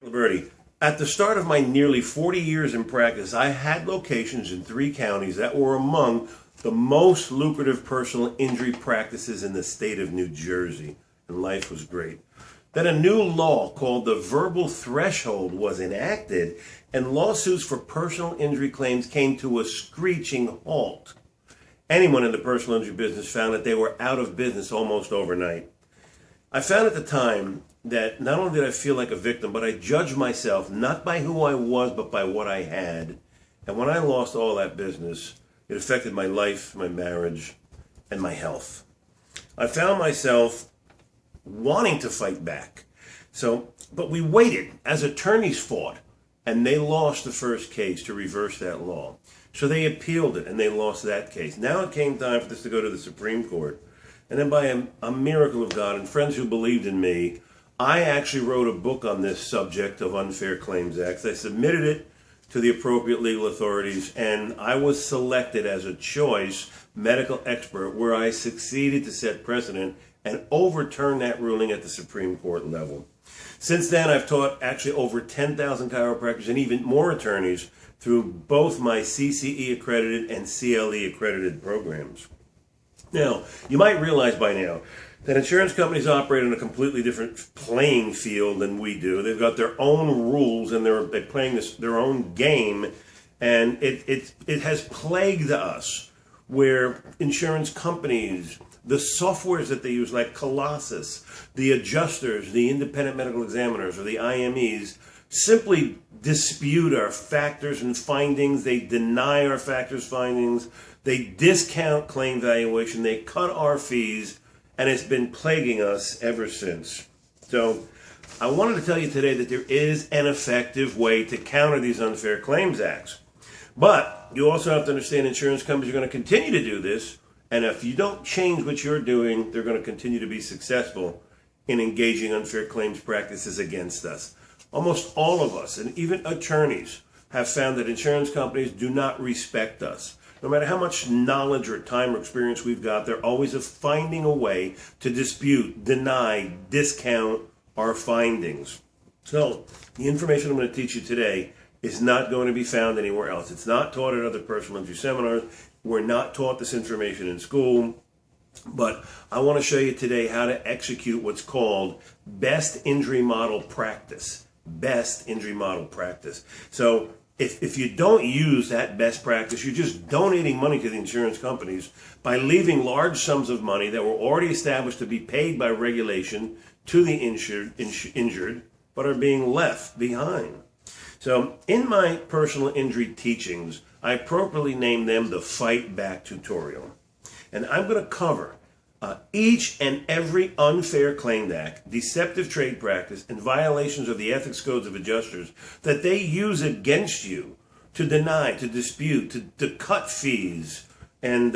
Liberty. At the start of my nearly 40 years in practice, I had locations in 3 counties that were among the most lucrative personal injury practices in the state of New Jersey, and life was great. Then a new law called the verbal threshold was enacted, and lawsuits for personal injury claims came to a screeching halt. Anyone in the personal injury business found that they were out of business almost overnight. I found at the time that not only did I feel like a victim, but I judged myself not by who I was, but by what I had. And when I lost all that business, it affected my life, my marriage, and my health. I found myself wanting to fight back. But we waited as attorneys fought, and they lost the first case to reverse that law. So they appealed it, and they lost that case. Now it came time for this to go to the Supreme Court. And then by a miracle of God and friends who believed in me, I actually wrote a book on this subject of Unfair Claims Acts. I submitted it to the appropriate legal authorities, and I was selected as a choice medical expert where I succeeded to set precedent and overturn that ruling at the Supreme Court level. Since then, I've taught actually over 10,000 chiropractors and even more attorneys through both my CCE accredited and CLE accredited programs. Now, you might realize by now that insurance companies operate on a completely different playing field than we do. They've got their own rules and they're playing their own game, and it has plagued us where insurance companies, the softwares that they use like Colossus, the adjusters, the independent medical examiners, or the IMEs, simply dispute our factors and findings. They deny our factors findings. They discount claim valuation. They cut our fees, and it's been plaguing us ever since. So I wanted to tell you today that there is an effective way to counter these unfair claims acts. But you also have to understand insurance companies are going to continue to do this, and if you don't change what you're doing, they're going to continue to be successful in engaging unfair claims practices against us. Almost all of us, and even attorneys, have found that insurance companies do not respect us. No matter how much knowledge or time or experience we've got, they're always finding a way to dispute, deny, discount our findings. So the information I'm going to teach you today is not going to be found anywhere else. It's not taught at other personal injury seminars. We're not taught this information in school. But I want to show you today how to execute what's called best injury model practice. Best injury model practice. So if you don't use that best practice, you're just donating money to the insurance companies by leaving large sums of money that were already established to be paid by regulation to the injured, but are being left behind. So in my personal injury teachings, I appropriately name them the Fight Back tutorial. And I'm going to cover each and every unfair claim act, deceptive trade practice, and violations of the ethics codes of adjusters that they use against you to deny, to dispute, to cut fees. And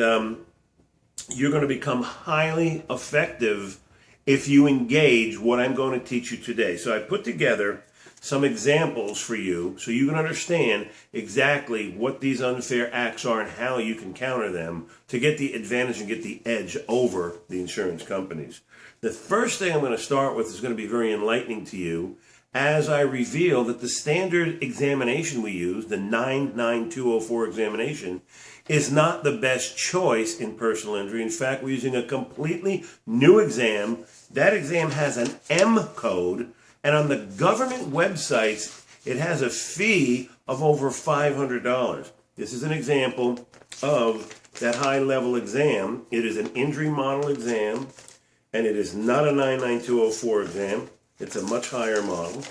you're going to become highly effective if you engage what I'm going to teach you today. So I put together some examples for you so you can understand exactly what these unfair acts are and how you can counter them to get the advantage and get the edge over the insurance companies. The first thing I'm going to start with is going to be very enlightening to you as I reveal that the standard examination we use, the 99204 examination, is not the best choice in personal injury. In fact, we're using a completely new exam. That exam has an M code, and on the government websites, it has a fee of over $500. This is an example of that high-level exam. It is an injury model exam, and it is not a 99204 exam. It's a much higher model.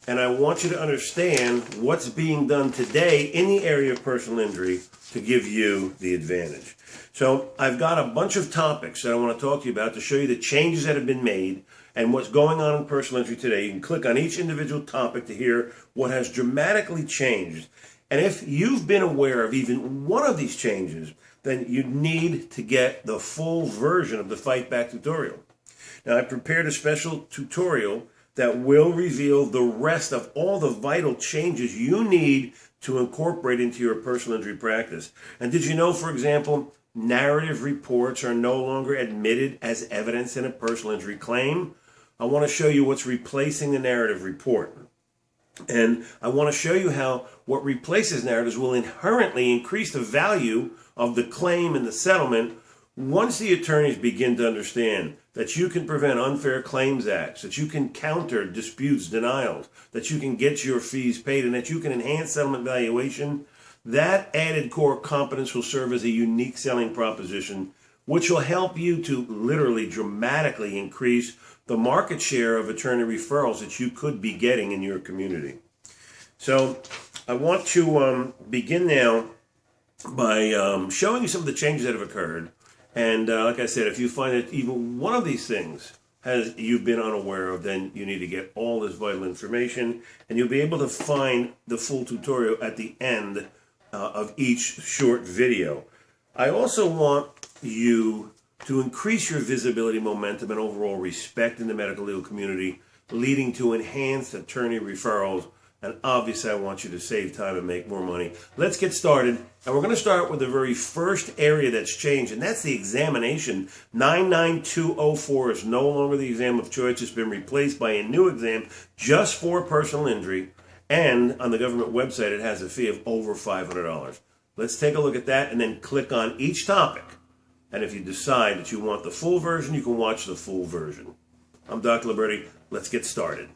And I want you to understand what's being done today in the area of personal injury to give you the advantage. So I've got a bunch of topics that I want to talk to you about to show you the changes that have been made and what's going on in personal injury today. You can click on each individual topic to hear what has dramatically changed. And if you've been aware of even one of these changes, then you need to get the full version of the Fight Back tutorial. Now, I prepared a special tutorial that will reveal the rest of all the vital changes you need to incorporate into your personal injury practice. And did you know, for example, narrative reports are no longer admitted as evidence in a personal injury claim? I want to show you what's replacing the narrative report. And I want to show you how what replaces narratives will inherently increase the value of the claim and the settlement once the attorneys begin to understand that you can prevent unfair claims acts, that you can counter disputes, denials, that you can get your fees paid, and that you can enhance settlement valuation. That added core competence will serve as a unique selling proposition, which will help you to literally dramatically increase the market share of attorney referrals that you could be getting in your community. So I want to begin now by showing you some of the changes that have occurred. And like I said, if you find that even one of these things you've been unaware of, then you need to get all this vital information, and you'll be able to find the full tutorial at the end of each short video. I also want you to increase your visibility, momentum, and overall respect in the medical legal community, leading to enhanced attorney referrals. And obviously, I want you to save time and make more money. Let's get started. And we're going to start with the very first area that's changed, and that's the examination. 99204 is no longer the exam of choice. It's been replaced by a new exam just for personal injury. And on the government website, it has a fee of over $500. Let's take a look at that and then click on each topic. And if you decide that you want the full version, you can watch the full version. I'm Dr. Liberti. Let's get started.